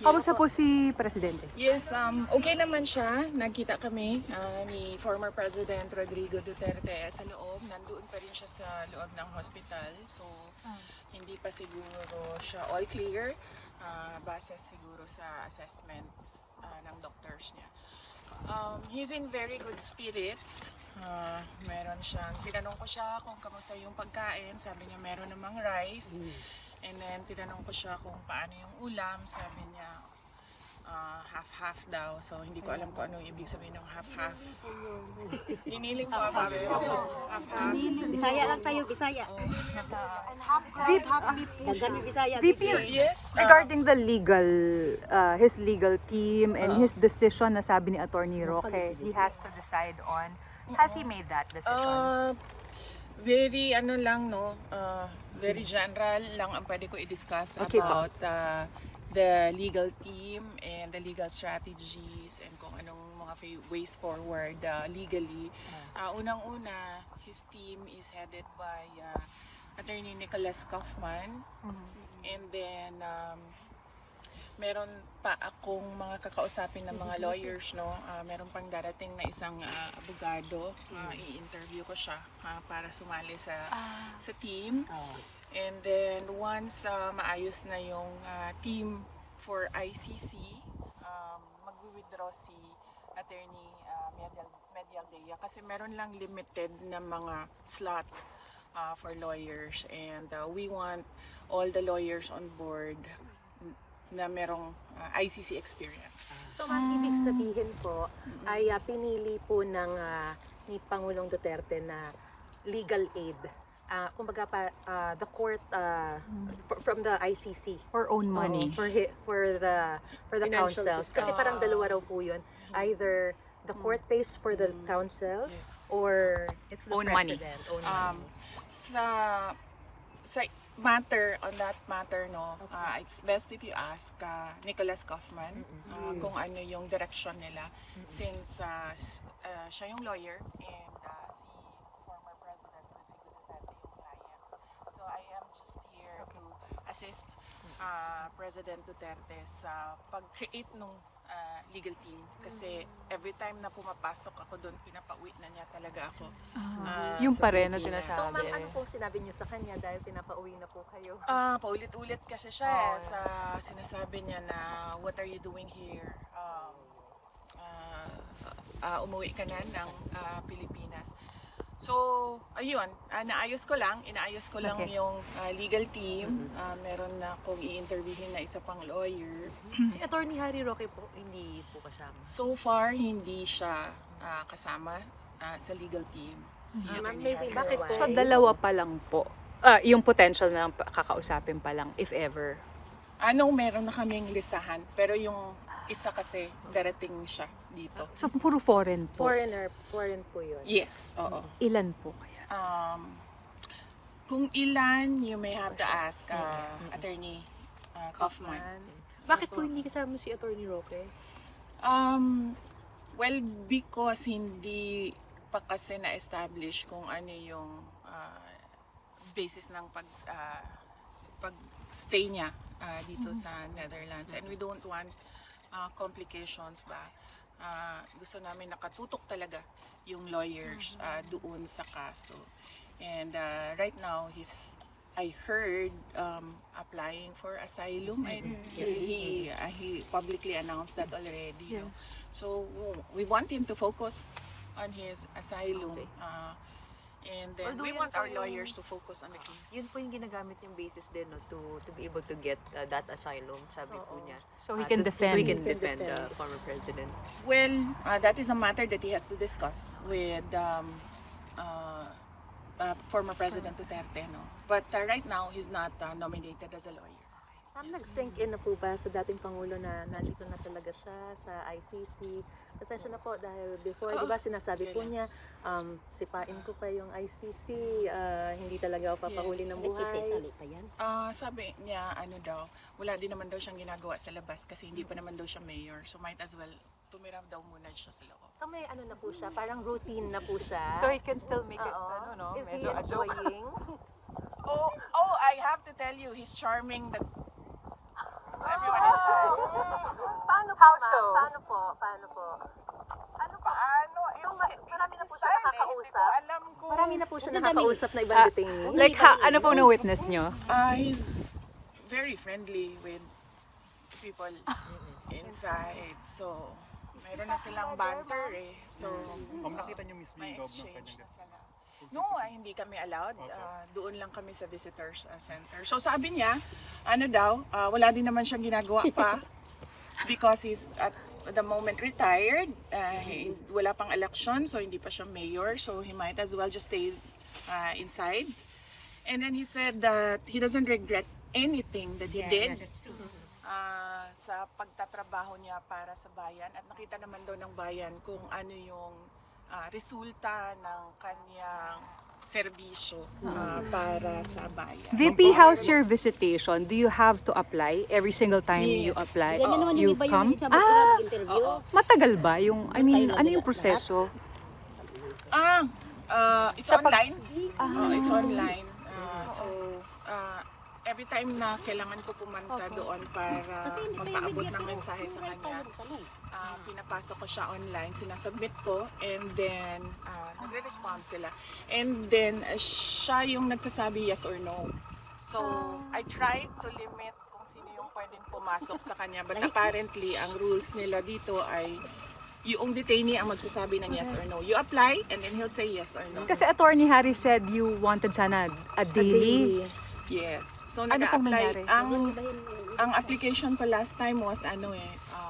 Kamusta po si Presidente? Yes, okay naman siya. Nagkita kami ni former President Rodrigo Duterte sa loob. Nandoon pa rin siya sa loob ng hospital. So, hindi pa siguro siya all clear. Base siguro sa assessments ng doctors niya. He's in very good spirits. Meron siyang, tinanong ko siya kung kamusta yung pagkain. Sabi niya meron namang rice. And then tinanong ko siya kung paano yung ulam. Sabi niya half-half daw. So hindi ko alam kung ano yung ibig sabihin ng half-half. Hiniling ko ba? Half-half. Bisaya lang tayo, Bisaya. Daghan mi Bisaya. VP, Yes. regarding the legal, his legal team and his decision na sabi ni Attorney Roque, he has to decide on, has he made that decision? Very ano lang no, very general lang ang pwede ko i-discuss Okay po. about the legal team and the legal strategies and kung anong mga ways forward legally. Unang-una, his team is headed by Attorney Nicholas Kaufman. And then meron pa akong mga kakausapin ng mga lawyers, no. Meron pang darating na isang abogado. I-interview ko siya para sumali sa team. And then once maayos na yung team for ICC, mag-withdraw si Attorney Medialdea kasi meron lang limited na mga slots for lawyers, and we want all the lawyers on board na merong ICC experience. So, ang ibig sabihin po ay pinili po ng ni Pangulong Duterte na legal aid. Kumbaga the court from the ICC Or own money? for the councils. Kasi parang dalawa raw po 'yun. Either the court pays for the councils or it's the Own money. president. Own money. Sa matter, on that matter, no, it's best if you ask Nicholas Kaufman kung ano yung direction nila, since siya yung lawyer and si former President Rodrigo Duterte yung client. So I am just here to assist President Duterte sa pag-create nung legal team, kasi every time na pumapasok ako doon, pinapauwi na niya talaga ako. Yung sa pa rin na Pilipinas. So, sinasabi. ma'am, ano pong sinabi niyo sa kanya dahil pinapauwi na po kayo? Paulit-ulit kasi siya sa sinasabi niya na what are you doing here? Umuwi ka na ng Pilipinas. So, ayun, inaayos ko lang Okay. yung legal team. Meron na akong i-interviewin na isa pang lawyer. Si Attorney Harry Roque po, hindi po kasama. So far, hindi siya kasama sa legal team. Si Attorney maybe Harry bakit Roque. po? So dalawa pa lang po. Yung potential na kakausapin pa lang, if ever. Meron na kaming listahan, pero yung isa kasi darating siya dito. So puro foreign po. Foreign po 'yun. Yes, oo. Ilan po kaya? Kung ilan, you may have to ask Attorney Kaufman. Bakit po hindi kasama si Attorney Roque? Well, because hindi pa kasi na-establish kung ano yung basis ng pag-stay niya dito sa Netherlands. And we don't want complications ba. Gusto namin nakatutok talaga yung lawyers doon sa kaso. And right now, I heard applying for asylum. And he publicly announced that already. No? So we want him to focus on his asylum. And then Although we yun want po our yung- lawyers to focus on the case. Yun po yung ginagamit yung basis din no, to be able to get that asylum, sabi po niya. So he can defend. So he can defend the former president. Well, that is a matter that he has to discuss with former President Duterte. No? But right now, he's not nominated as a lawyer. Nag-sink in na po ba sa dating Pangulo na nandito na talaga siya sa ICC? Pasensya na po dahil before, di ba sinasabi po niya, sipain ko pa yung ICC, hindi talaga ako papahuli ng buhay. pa yan? Sabi niya, wala din naman daw siyang ginagawa sa labas kasi hindi pa naman daw siya mayor. So might as well, tumira daw muna siya sa loob. So may na po siya, parang routine na po siya. So he can still make it, Oo. Is he medyo a joke. enjoying? Oh, I have to tell you, he's charming. Everyone inside. Paano po, How ma'am? so? Paano po? Paano po? Ano po? Paano? Marami na po siya Hindi ko nakakausap. alam kung... Marami na po siya nakakausap na ibang detainee. Like, ano po na-witness nyo? He's very friendly with people inside. So, mayroon na silang banter eh. So, Ma'am, nakita niyo mismo may yung loob ng exchange kanyang na sila. No, hindi kami allowed. Doon lang kami sa visitors center. So sabi niya, ano daw, wala din naman siyang ginagawa pa because he's at the moment retired. Wala pang election, so hindi pa siya mayor. So he might as well just stay inside. And then he said that he doesn't regret anything that he did sa pagtatrabaho niya para sa bayan. At nakita naman daw ng bayan kung ano yung resulta ng kanyang serbisyo para sa bayan. VP, how's your visitation? Do you have to apply every single time you Yes. apply? Ganyan naman You yung iba come? yung sabi ko na mag-interview. Matagal ba yung, I mean, ano yung proseso? It's Sa pag- online. It's online. So, every time na kailangan ko pumunta doon para magpaabot ng mensahe sa kanya, pinapasok ko siya online, sinasubmit ko, and then nagre-respond sila. And then, siya yung nagsasabi yes or no. So, I tried to limit kung sino yung pwedeng pumasok sa kanya. But apparently, ang rules nila dito ay yung detainee ang magsasabi ng yes or no. You apply, and then he'll say yes or no. Kasi Attorney Harry said you wanted sana a daily. Yes. So, Ano pong nangyari? nag-apply. Ang application ko last time was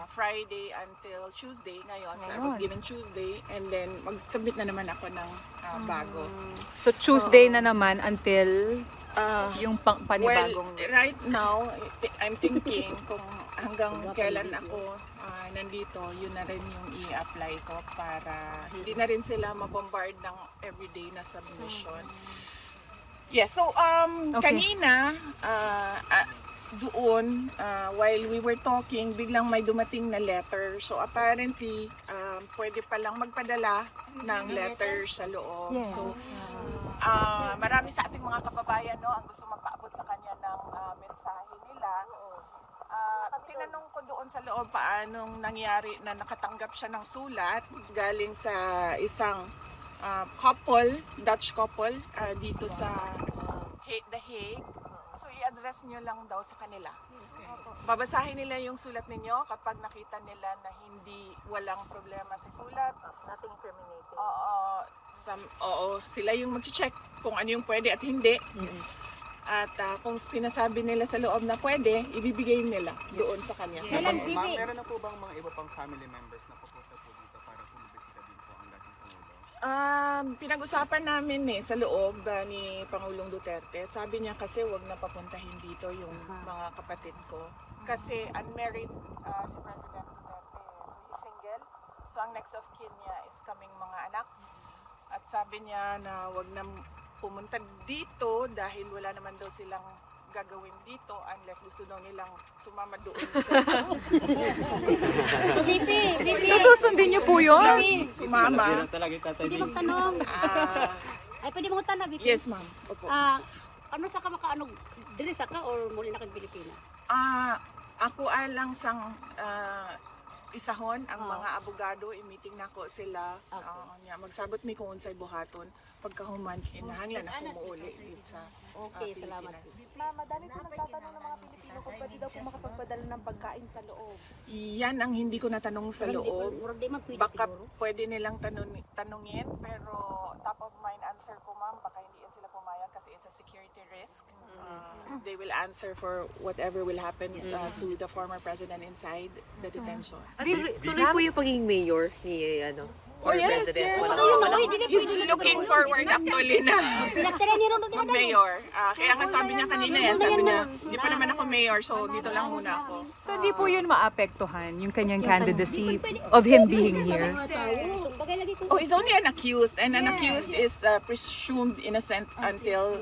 Friday until Tuesday. Ngayon, so I was given Tuesday, and then mag-submit na naman ako ng bago. So Tuesday na naman until yung Well, panibagong... right now, I'm thinking kung hanggang kailan ako nandito, yun na rin yung i-apply ko para hindi na rin sila mabombard ng everyday na submission. Yes, so kanina doon while we were talking, biglang may dumating na letter. So apparently pwede palang magpadala ng letter sa loob. Yeah. So marami sa ating mga kababayan ang gusto magpaabot sa kanya ng mensahe nila. Tinanong ko doon sa loob paanong nangyari na nakatanggap siya ng sulat galing sa isang couple, Dutch couple, dito sa The Hague. So i-address nyo lang daw sa kanila. Babasahin nila yung sulat ninyo kapag nakita nila na walang problema sa sulat. Nothing incriminating. Oo, sila yung mag-check kung ano yung pwede at hindi. At kung sinasabi nila sa loob na pwede, ibibigay nila doon sa kanya. Kailan, Ma'am, Bibi? meron na po bang mga iba pang family members na pupunta po dito para bumibisita din po ang dating Pangulo? Pinag-usapan namin sa loob ni Pangulong Duterte. Sabi niya kasi wag na papuntahin dito yung mga kapatid ko. Kasi unmarried si President Duterte. So he's single. So ang next of kin niya is kaming mga anak. At sabi niya na wag na pumunta dito dahil wala naman daw silang gagawin dito unless gusto daw nilang sumama doon sa So, VP, So susundin niyo po yun? sumama. Hindi magtanong. Ay, pwede mo tanong, VP. Yes, ma'am. Opo. Ano sa ka makaano, dili sa ka or muli na kang Pilipinas? Ako lang sang isahon ang mga abogado, i-meeting nako sila. Magsabot mi kung unsay buhaton pagkahuman kinahanglan ako muuli dito sa Okay, salamat. Pilipinas. Ma'am, madami po nagtatanong ng mga Pilipino kung pwede daw po makapagpadala ng pagkain sa loob. Yan ang hindi ko natanong sa loob. Murag di man pwede Baka siguro. pwede nilang tanungin, pero top of mind answer ko, ma'am, baka hindi yan sila pumayag kasi it's a security risk. They will answer for whatever will happen to the former president inside the detention. Tuloy po yung pagiging mayor ni Oh, or yes, president. yes. Wala Ayun, wala- oy, dili He's pwede. looking forward actually na Pinagtira ni Rondo din. mag-mayor. Kaya nga sabi niya kanina, sabi niya, hindi pa naman ako mayor, so dito lang muna ako. So hindi po yun maapektuhan yung kanyang candidacy of him being here? So, bagay lagi ko. Oh, he's only an accused, and an accused is presumed innocent until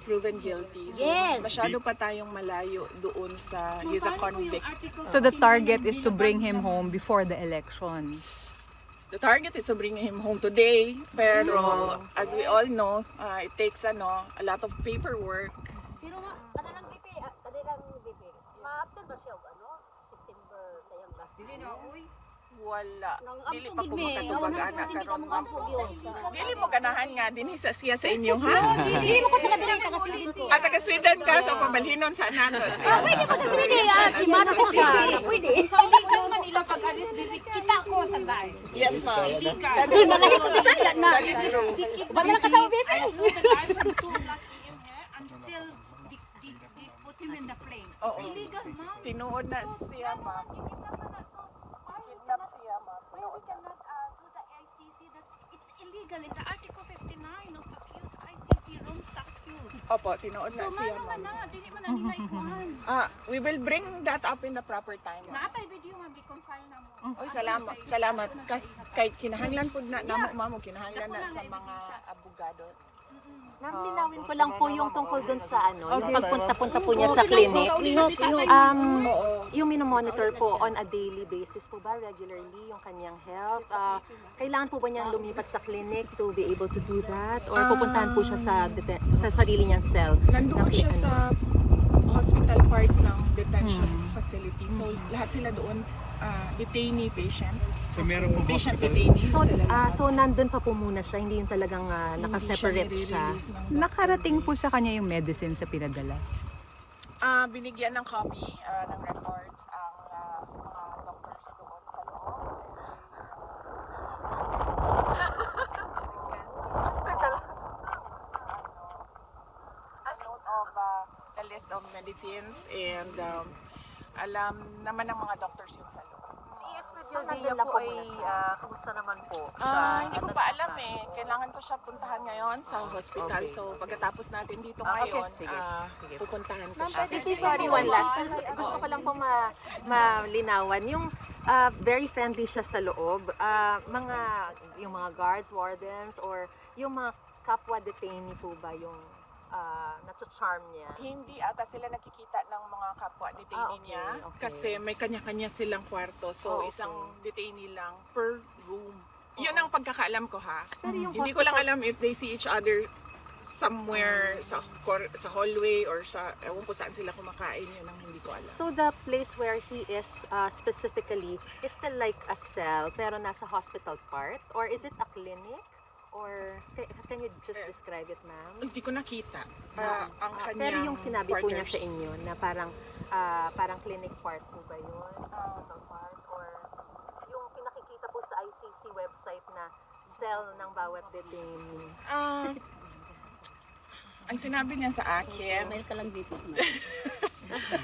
proven guilty. So, Yes. masyado pa tayong malayo doon sa he's a convict. So the target is to bring him home before the elections. The target is to bring him home today, pero as we all know, it takes a lot of paperwork. Pero nga, kadalang BP, kadalang BP. Ma-after ba siya? Dili na, uy. Wala. Nang Dili ampog pa ko gid me. makatubag Awan ana hindi ka karon. mo ampog yun. Dili mo ganahan nga dinhi sa siya sa inyo ha. Dili mo ko taga dili taga Sweden ko. At taga Sweden ka so pabalhinon sa nato. Pwede ko sa Sweden ati mano ka siya. Pwede. Sa illegal man ila pag-alis diri kita ko sa dai. Yes ma'am. Illegal. Malaki ko sa yan na. That is true. Ba't na kasama baby? I saw the guy from 2 lakh in here until they put him in the plane. Oo. It's illegal, ma'am. Tinuod na siya ma'am. Kidnap siya ma'am. Why we cannot do the ICC that it's illegal in the Article 59 of accused ICC Rome Statute. Opo, tinuod na So siya mano man ma'am. na, dili man na nila ikuhan. We will bring that up in the proper time. ma'am. Naatay video ma'am, i-confile na mo. Oy, salamat. Salamat. Kay kinahanglan pud na namo mamo kinahanglan na sa mga abogado. Ma'am, linawin ko lang po yung tungkol dun sa yung pagpunta-punta po niya sa clinic. Yung minomonitor po on a daily basis po ba, regularly, yung kanyang health? Kailangan po ba niyang lumipat sa clinic to be able to do that? Or pupuntahan po siya sa sarili niyang cell? Nandoon siya sa hospital part ng detention facility. So lahat sila doon detainee patient. So meron po Patient hospital? detainee. So nandun pa po muna siya, hindi yung talagang nakaseparate siya. Nakarating po sa kanya yung medicine sa pinadala. Binigyan ng copy ng records ang mga doctors doon sa loob. A note of the list of medicines and alam naman ng mga doctors yun sa loob. Si Esmed Yaldea po ay, kamusta naman po? Hindi ko pa alam eh. Kailangan ko siya puntahan ngayon sa hospital. Okay. So pagkatapos natin dito Okay. ngayon, Sige. Sige. pupuntahan ko siya. Sorry, one last. Gusto ko lang po malinawan. Yung very friendly siya sa loob. Yung mga guards, wardens, or yung mga kapwa detainee po ba yung nacho-charm niya? Hindi ata sila nakikita ng mga kapwa detainee okay, niya okay. kasi may kanya-kanya silang kwarto. So Okay. isang detainee lang per room. Yun ang pagkakaalam ko ha. Pero yung Hindi ko lang alam if they see each other somewhere sa hallway or sa ewan ko saan sila kumakain, yun ang hindi ko alam. So the place where he is specifically is still like a cell pero nasa hospital part? Or is it a clinic? Or can you just describe it, ma'am? Hindi ko nakita ang kanyang Pero yung sinabi po niya sa quarters. inyo na parang clinic part po ba yun? Hospital part? Or yung pinakikita po sa ICC website na cell ng bawat detainee? Ang sinabi niya sa akin, Mail ka lang baby.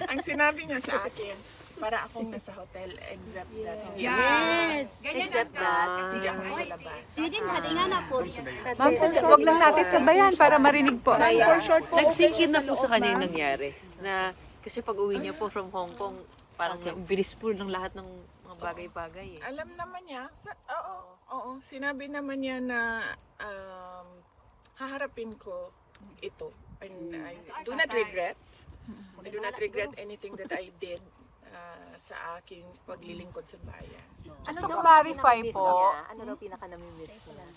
ang sinabi niya sa akin, para akong nasa hotel except that hindi Yes. Except that, hindi ako nakalabas. Sweden sa dingan na po. Ma'am, wag lang natin sabayan para marinig po. Nag-sink in na po sa kanya yung nangyari. Na, kasi pag uwi niya po from Hong Kong, parang bilis po ng lahat ng mga bagay-bagay eh. Alam naman niya, oo, sinabi naman niya na haharapin ko ito. And I do not regret. I do not regret anything that I did sa aking paglilingkod sa bayan. Just to clarify po, Ano daw pinaka-namimiss niya?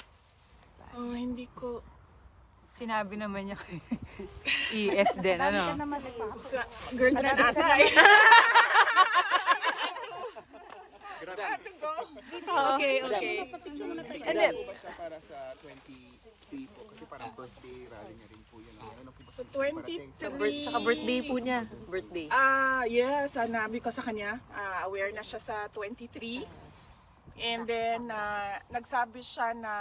Hindi ko, sinabi naman niya kay ES din, ano? sa girlfriend ata eh. Okay, okay. And then, Po ba siya para sa 23 po? Kasi parang birthday rally niya rin po yun. Ano po ba Sa siya 23. Saka birthday po niya. Birthday. Yes, sanabi ko sa kanya, aware na siya sa 23. And then, nagsabi siya na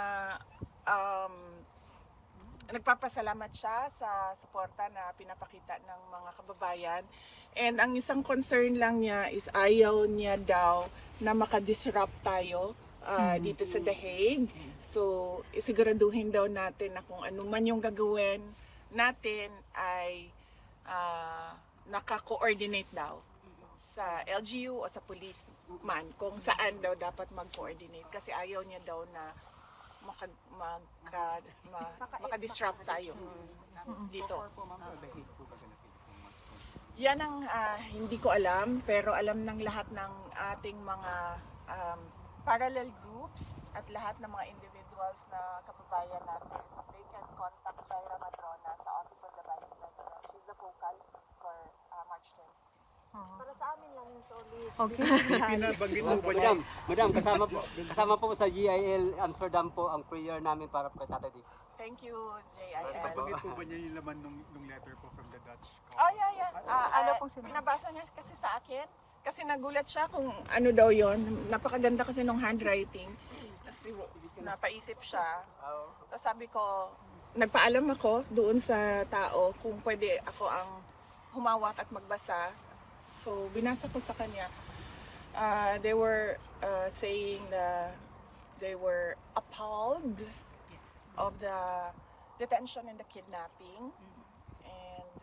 nagpapasalamat siya sa suporta na pinapakita ng mga kababayan. And ang isang concern lang niya is ayaw niya daw na makadisrupt tayo dito sa The Hague. So, isiguraduhin daw natin na kung ano man yung gagawin natin ay naka-coordinate daw sa LGU o sa police man kung saan daw dapat mag-coordinate kasi ayaw niya daw na maka-disrupt tayo dito. po ma'am sa The Hague po ba ganapin po mas? Yan ang hindi ko alam pero alam ng lahat ng ating mga parallel groups at lahat ng mga individuals na kababayan natin. They can contact Jaira Madrona sa Office of the Vice President. She's the focal for March 20. Para sa amin lang yung solid. Okay. Pinabanggit mo ba niya? Madam, kasama po sa GIL Amsterdam po ang prayer namin para po kay Tatay Diggs. Thank you, JIL. Nabanggit po ba niya yung laman nung letter po from the Dutch? Oh, yeah. Ano pong sinabi? Pinabasa niya kasi sa akin. Kasi nagulat siya kung ano daw yon. Napakaganda kasi nung handwriting. Kasi napaisip siya. Tapos sabi ko, nagpaalam ako doon sa tao kung pwede ako ang humawak at magbasa. So, binasa ko sa kanya. They were saying that they were appalled of the detention and the kidnapping. And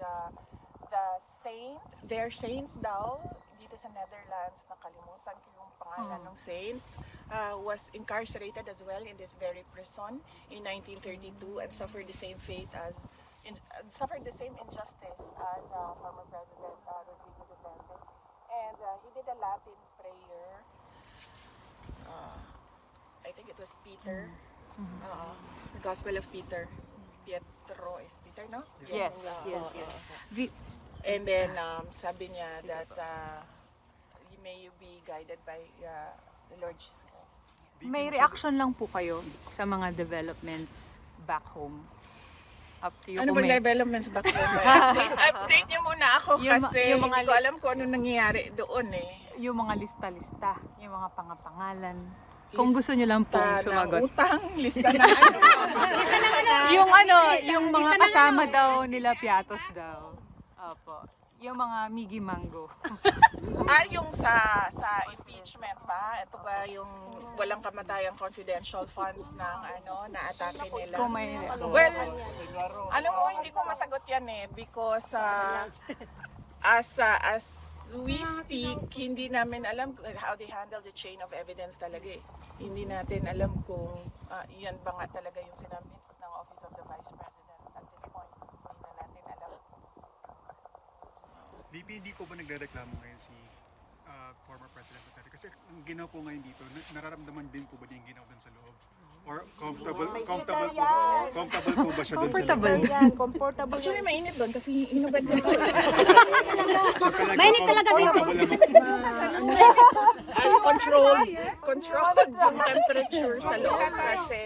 their saint daw, dito sa Netherlands, nakalimutan ko yung pangalan ng saint, was incarcerated as well in this very prison in 1932 and suffered the same fate as suffered the same injustice as former President Rodrigo Duterte. And he did a Latin prayer. I think it was Peter. The Gospel of Peter. Pietro is Peter, no? Yes. And then sabi niya that may you be guided by the Lord Jesus Christ. May reaction lang po kayo sa mga developments back home. Up to you Ano kung bang may- developments back home? Update niyo muna ako kasi yung mga hindi ko alam kung ano nangyayari doon eh. yung mga lista-lista, yung mga pangapangalan. Kung gusto niyo lang po Lista ng sumagot. utang, lista na ano. Yung yung mga kasama daw nila Piatos daw. Opo. Yung mga Miggy Mango. Yung sa impeachment ba? Ito ba yung walang kamatayang confidential funds ng na atake nila? Kung may Well, alam mo, hindi ko masagot yan eh because as we speak, hindi namin alam how they handle the chain of evidence talaga eh. Hindi natin alam kung yan ba nga talaga yung sinabit ng Office of the Vice President at this point. Hindi na natin alam. VP, hindi po ba nagrereklamo ngayon si former President Duterte? Kasi ang ginawa po ngayon dito, nararamdaman din po ba niya yung ginawa doon sa loob? Or comfortable po ba siya doon sa loob? Yan, comfortable Actually, mainit doon kasi hinugad ko ito. Mainit talaga dito. Controlled yung temperature sa loob kasi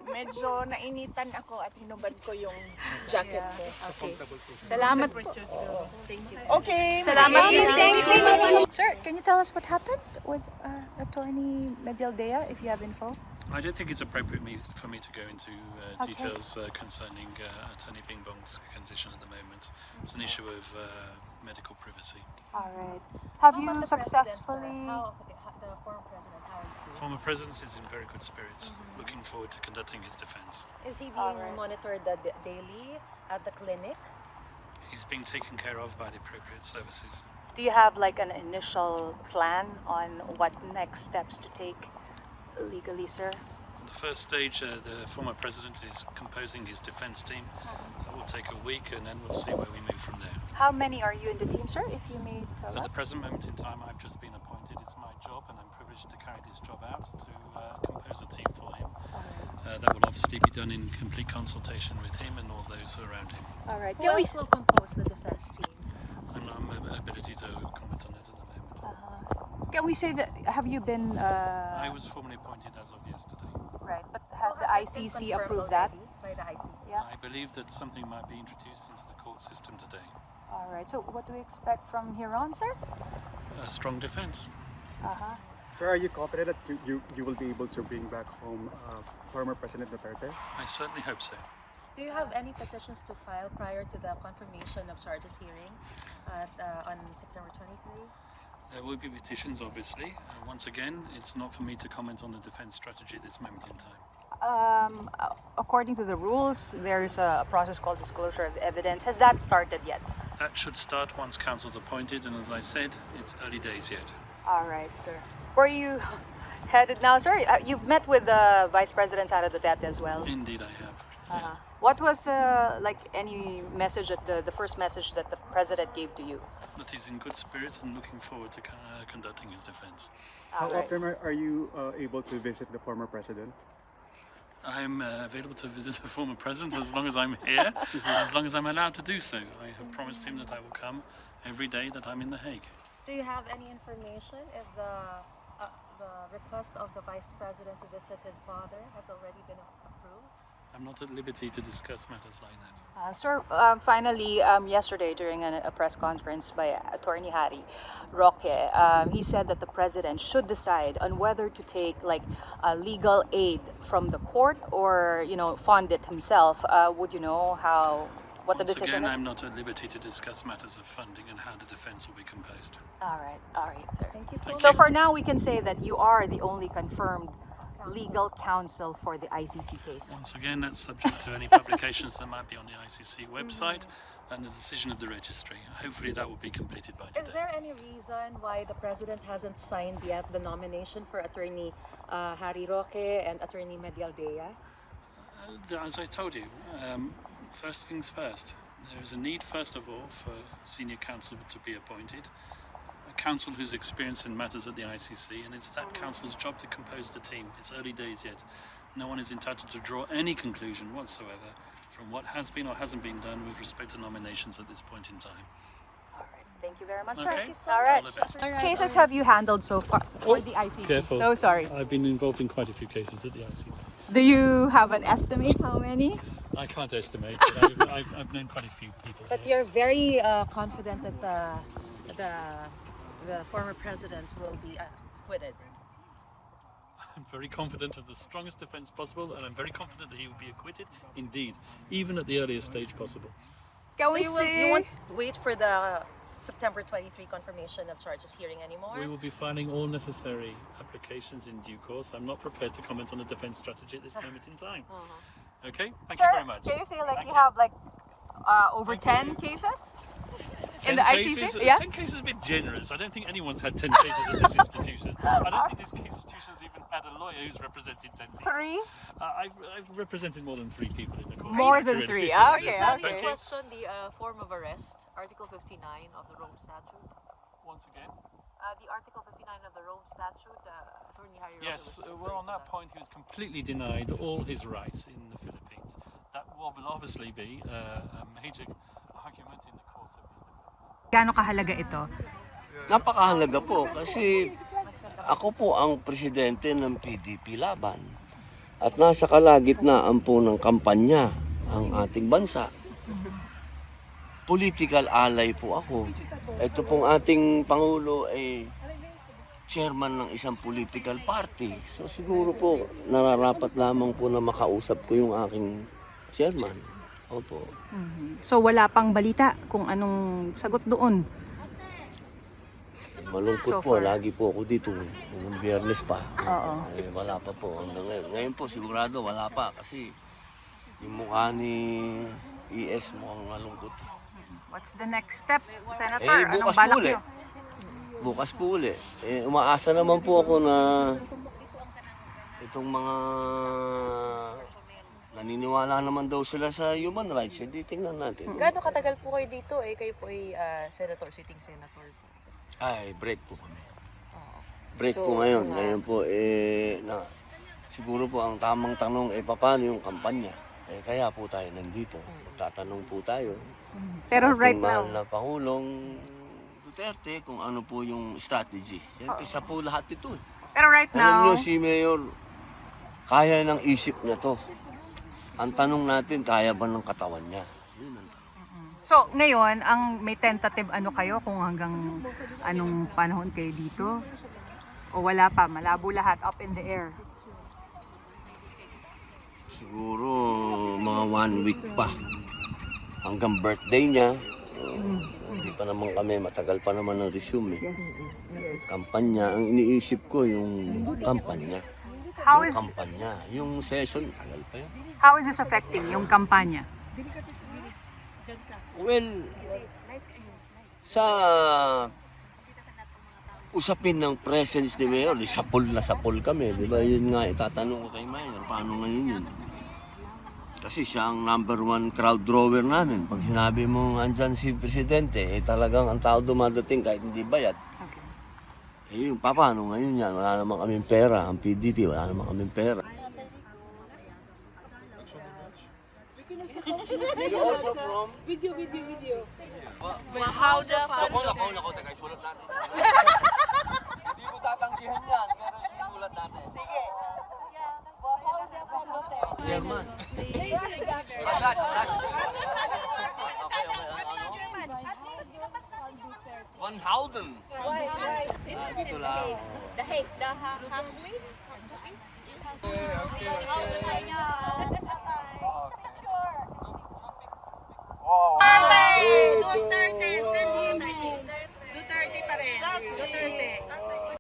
medyo nainitan ako at hinubad ko yung jacket ko. Okay. Salamat po. Okay. Salamat. Sir, can you tell us what happened with Attorney Medialdea, if you have info? I don't think it's appropriate for me to go into details concerning Attorney Bing Bong's condition at the moment. It's an issue of medical privacy. All right. Have you successfully... The former president, how is he? Former president is in very good spirits, looking forward to conducting his defence. Is he being monitored daily at the clinic? He's being taken care of by the appropriate services. Do you have like an initial plan on what next steps to take legally, sir? On the first stage, the former president is composing his defence team. That will take a week, and then we'll see where we move from there. How many are you in the team, sir, if you may tell At the us? present moment in time, I've just been appointed. It's my job, and I'm privileged to carry this job out to compose a team for him. That will obviously be done in complete consultation with him and all those around him. All right. Who Can we... else will compose the defense team? And I'm ability to comment on it at the moment. Can we say that, have you been... I was formally appointed as of yesterday. Right, but has the ICC approved that? By the ICC. Yeah. I believe that something might be introduced into the court system today. All right, so what do we expect from here on, sir? A strong defence. Sir, are you confident that you will be able to bring back home former President Duterte? I certainly hope so. Do you have any petitions to file prior to the confirmation of charges hearing on September 23? There will be petitions, obviously. Once again, it's not for me to comment on the defence strategy at this moment in time. According to the rules, there's a process called disclosure of evidence. Has that started yet? That should start once council's appointed, and as I said, it's early days yet. All right, sir. Where are you headed now, sir? You've met with the Vice President Sara Duterte as well. Indeed, I have. Yes. What was like any message that the first message that the president gave to you? That he's in good spirits and looking forward to conducting his defence. How often are you able to visit the former president? I'm available to visit the former president as long as I'm here, as long as I'm allowed to do so. I have promised him that I will come every day that I'm in The Hague. Do you have any information if the request of the Vice President to visit his father has already been approved? I'm not at liberty to discuss matters like that. Sir, finally, yesterday during a press conference by Attorney Harry Roque, he said that the president should decide on whether to take like legal aid from the court or fund it himself. Would you know what the Once decision again, is? I'm not at liberty to discuss matters of funding and how the defense will be composed. All right, sir. Thank you so Thank So you. for now, we can say that you are the only confirmed legal counsel for the ICC case. Once again, that's subject to any publications that might be on the ICC website and the decision of the registry. Hopefully that will be completed by Is today. there any reason why the president hasn't signed yet the nomination for Attorney Harry Roque and Attorney Medialdea? As I told you, first things first. There is a need, first of all, for senior counsel to be appointed. A counsel who's experienced in matters at the ICC, and it's that counsel's job to compose the team. It's early days yet. No one is entitled to draw any conclusion whatsoever from what has been or hasn't been done with respect to nominations at this point in time. All right. Thank you very much, sir. Okay. Thank you so All right. All the best. Cases have you handled so far for the ICC? Careful. So sorry. I've been involved in quite a few cases at the ICC. Do you have an estimate how many? I can't estimate, but I've known quite a few people. But here. you're very confident that the former president will be acquitted. I'm very confident of the strongest defense possible, and I'm very confident that he will be acquitted, indeed, even at the earliest stage possible. Can So we you see? won't wait for the September 23 confirmation of charges hearing anymore? We will be filing all necessary applications in due course. I'm not prepared to comment on the defense strategy at this moment in time. Okay, thank you very much. Can you say like Thank you you. have like over 10 cases in the cases, ICC? Yeah. 10 cases is a bit generous. I don't think anyone's had 10 cases at this institution. I don't think this institution's even had a lawyer who's represented 10 people. 3? I've represented more than 3 people in the course More of than my career. 3. Ah, okay, Yes, okay. thank you. Question the form of arrest, Article 59 of the Rome Statute. Once again. The Article 59 of the Rome Statute, Attorney Harry Roque Yes, was well, on referring that to point, he was completely denied all his rights in the Philippines. That will obviously be a major argument in the course of his defense. Gaano kahalaga ito? Napakahalaga po kasi ako po ang presidente ng PDP Laban at nasa kalagitnaan po ng kampanya ang ating bansa. Political ally po ako. Ito pong ating Pangulo ay chairman ng isang political party. So siguro po nararapat lamang po na makausap ko yung aking chairman. Opo. So wala pang balita kung anong sagot doon. Malungkot So po, far. lagi po ako dito. Noong Biyernes pa. Oo. Wala pa po hanggang ngayon. Ngayon po sigurado wala pa kasi yung mukha ni ES mukhang malungkot. What's the next step, Senator? Bukas Anong po balak uli. niyo? Bukas po uli. Umaasa naman po ako na itong mga naniniwala naman daw sila sa human rights. Hindi tingnan natin. Gaano katagal po kayo dito? Kayo po ay senator, sitting senator po. Ay, break po kami. Oo. Break So, po ngayon. Ngayon po, siguro po ang tamang tanong, paano yung kampanya? Kaya po tayo nandito. Tatanong po tayo. Pero sa right ating mahal now, na Pangulong Duterte kung ano po yung strategy. Siyempre, sa po lahat ito. pero right Alam now, nyo, si Mayor, kaya ng isip na to. Ang tanong natin, kaya ba ng katawan niya? Yun ang tanong. so ngayon, ang may tentative ano kayo kung hanggang anong panahon kayo dito? O wala pa, malabo lahat, up in the air. Siguro, mga 1 week pa. Hanggang birthday niya. Hindi pa naman kami, matagal pa naman ang resume. Kampanya, ang iniisip ko yung kampanya. How Yung is kampanya. Yung session, tagal pa yun. how is this affecting yung kampanya? Well, sa usapin ng presence ni Mayor, sapol na sapol kami. Di ba? Yun nga, itatanong ko kay Mayor, paano ngayon yun? Kasi siya ang #1 crowd drawer namin. Pag sinabi mo andyan si Presidente, talagang ang tao dumadating kahit hindi bayad. Yung paano ngayon yan? Wala naman kaming pera. Ang PDP, wala naman kaming pera. We're gonna You're also from? Video. Ako, teka, isulat natin. Hindi mo tatanggihan yan, pero isulat natin. Sige. German. Van Houten. Dito lang. The Hague, the Hungary. Okay.